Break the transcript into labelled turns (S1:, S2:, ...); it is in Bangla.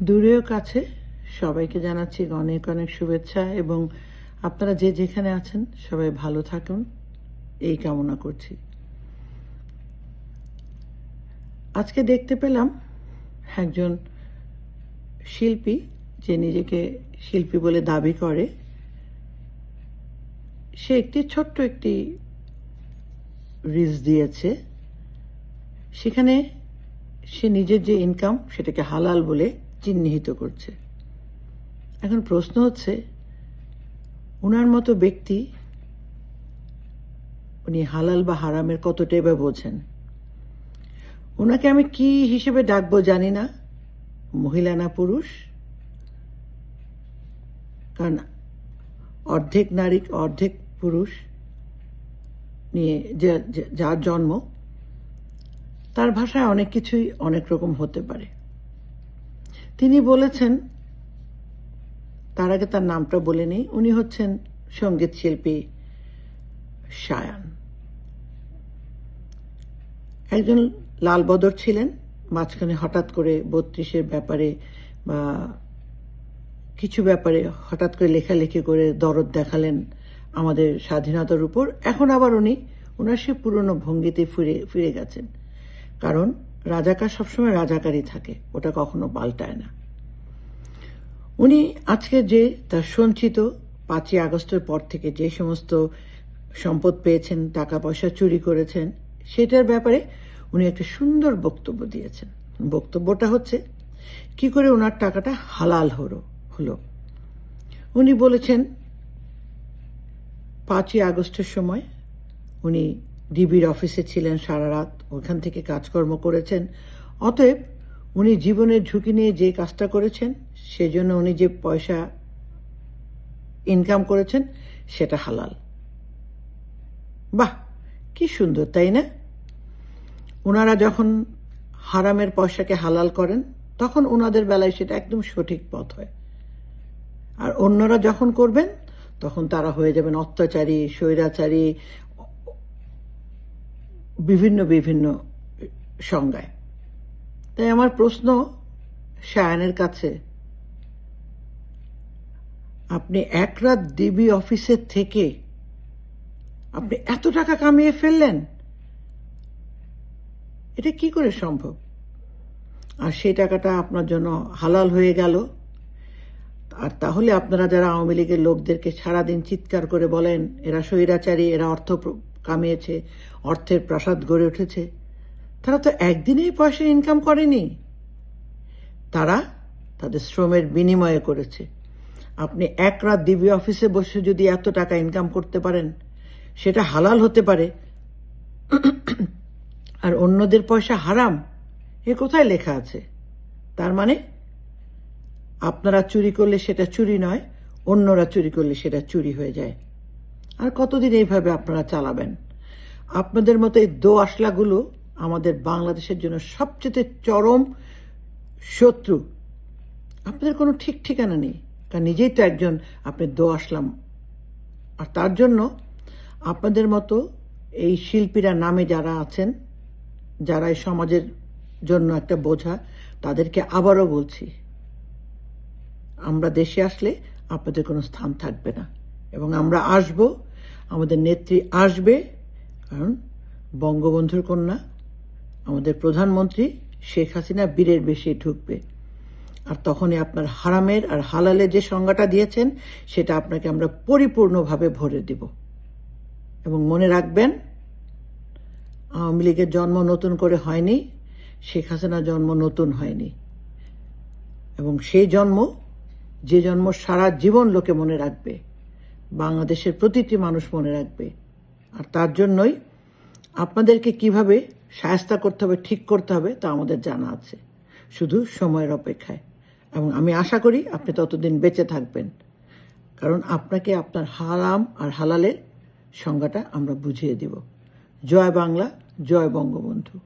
S1: দূরেও কাছে সবাইকে জানাচ্ছি অনেক অনেক শুভেচ্ছা এবং আপনারা যে যেখানে আছেন সবাই ভালো থাকুন এই কামনা করছি। আজকে দেখতে পেলাম একজন শিল্পী যে নিজেকে শিল্পী বলে দাবি করে, সে ছোট্ট একটি রিলস দিয়েছে। সেখানে সে নিজের যে ইনকাম সেটাকে হালাল বলে চিহ্নিত করছে। এখন প্রশ্ন হচ্ছে, ওনার মতো ব্যক্তি উনি হালাল বা হারামের কতটাই বা বোঝেন? ওনাকে আমি কি হিসেবে ডাকবো জানি না, মহিলা না পুরুষ, কারণ অর্ধেক নারী অর্ধেক পুরুষ নিয়ে যার জন্ম, তার ভাষায় অনেক কিছুই অনেক রকম হতে পারে। তিনি বলেছেন, তার আগে তার নামটা বলে নেই, উনি হচ্ছেন সঙ্গীত শিল্পী শায়ান। একজন লালবদর ছিলেন, মাঝখানে হঠাৎ করে ৩২-এর ব্যাপারে বা কিছু ব্যাপারে হঠাৎ করে লেখালেখি করে দরদ দেখালেন আমাদের স্বাধীনতার উপর। এখন আবার উনি ওনার সে পুরনো ভঙ্গিতে ফিরে গেছেন, কারণ রাজাকার সবসময় রাজাকারই থাকে, ওটা কখনো পাল্টায় না। উনি আজকে যে তার সঞ্চিত ৫ই আগস্টের পর থেকে যে সমস্ত সম্পদ পেয়েছেন, টাকা পয়সা চুরি করেছেন, সেটার ব্যাপারে উনি একটা সুন্দর বক্তব্য দিয়েছেন। বক্তব্যটা হচ্ছে কি করে ওনার টাকাটা হালাল হলো। উনি বলেছেন ৫ই আগস্টের সময় উনি ডিবির অফিসে ছিলেন সারা রাত, ওখান থেকে কাজকর্ম করেছেন। অতএব উনি জীবনের ঝুঁকি নিয়ে যে কাজটা করেছেন, সেজন্য উনি যে পয়সা ইনকাম করেছেন সেটা হালাল। বাহ, কি সুন্দর, তাই না? ওনারা যখন হারামের পয়সাকে হালাল করেন, তখন ওনাদের বেলায় সেটা একদম সঠিক পথ হয়। আর অন্যরা যখন করবেন, তখন তারা হয়ে যাবেন অত্যাচারী, স্বৈরাচারী, বিভিন্ন বিভিন্ন সংজ্ঞায়। তাই আমার প্রশ্ন শায়ানের কাছে, আপনি এক রাত ডিবি অফিসের থেকে আপনি এত টাকা কামিয়ে ফেললেন, এটা কি করে সম্ভব? আর সেই টাকাটা আপনার জন্য হালাল হয়ে গেল। আর তাহলে আপনারা যারা আওয়ামী লীগের লোকদেরকে সারাদিন চিৎকার করে বলেন এরা স্বৈরাচারী, এরা অর্থ কামিয়েছে, অর্থের প্রাসাদ গড়ে উঠেছে, তারা তো একদিনেই পয়সা ইনকাম করেনি, তারা তাদের শ্রমের বিনিময়ে করেছে। আপনি এক রাত ডিবি অফিসে বসে যদি এত টাকা ইনকাম করতে পারেন, সেটা হালাল হতে পারে, আর অন্যদের পয়সা হারাম, এ কোথায় লেখা আছে? তার মানে আপনারা চুরি করলে সেটা চুরি নয়, অন্যরা চুরি করলে সেটা চুরি হয়ে যায়। আর কতদিন এইভাবে আপনারা চালাবেন? আপনাদের মতো এই দোআঁশলাগুলো আমাদের বাংলাদেশের জন্য সবচেয়ে চরম শত্রু। আপনাদের কোনো ঠিক ঠিকানা নেই, কারণ নিজেই তো একজন আপনি দোআঁশলাম। আর তার জন্য আপনাদের মতো এই শিল্পীরা নামে যারা আছেন, যারা এই সমাজের জন্য একটা বোঝা, তাদেরকে আবারও বলছি, আমরা দেশে আসলে আপনাদের কোনো স্থান থাকবে না। এবং আমরা আসব, আমাদের নেত্রী আসবে, কারণ বঙ্গবন্ধুর কন্যা আমাদের প্রধানমন্ত্রী শেখ হাসিনা বীরের বেশে ঢুকবে। আর তখনই আপনার হারামের আর হালালের যে সংজ্ঞাটা দিয়েছেন, সেটা আপনাকে আমরা পরিপূর্ণভাবে ভরে দেব। এবং মনে রাখবেন, আওয়ামী লীগের জন্ম নতুন করে হয়নি, শেখ হাসিনার জন্ম নতুন হয়নি। এবং সেই জন্ম, যে জন্ম সারা জীবন লোকে মনে রাখবে, বাংলাদেশের প্রতিটি মানুষ মনে রাখবে। আর তার জন্যই আপনাদেরকে কিভাবে শায়েস্তা করতে হবে, ঠিক করতে হবে, তা আমাদের জানা আছে, শুধু সময়ের অপেক্ষায়। এবং আমি আশা করি আপনি ততদিন বেঁচে থাকবেন, কারণ আপনাকে আপনার হারাম আর হালালের সংজ্ঞাটা আমরা বুঝিয়ে দিব। জয় বাংলা, জয় বঙ্গবন্ধু।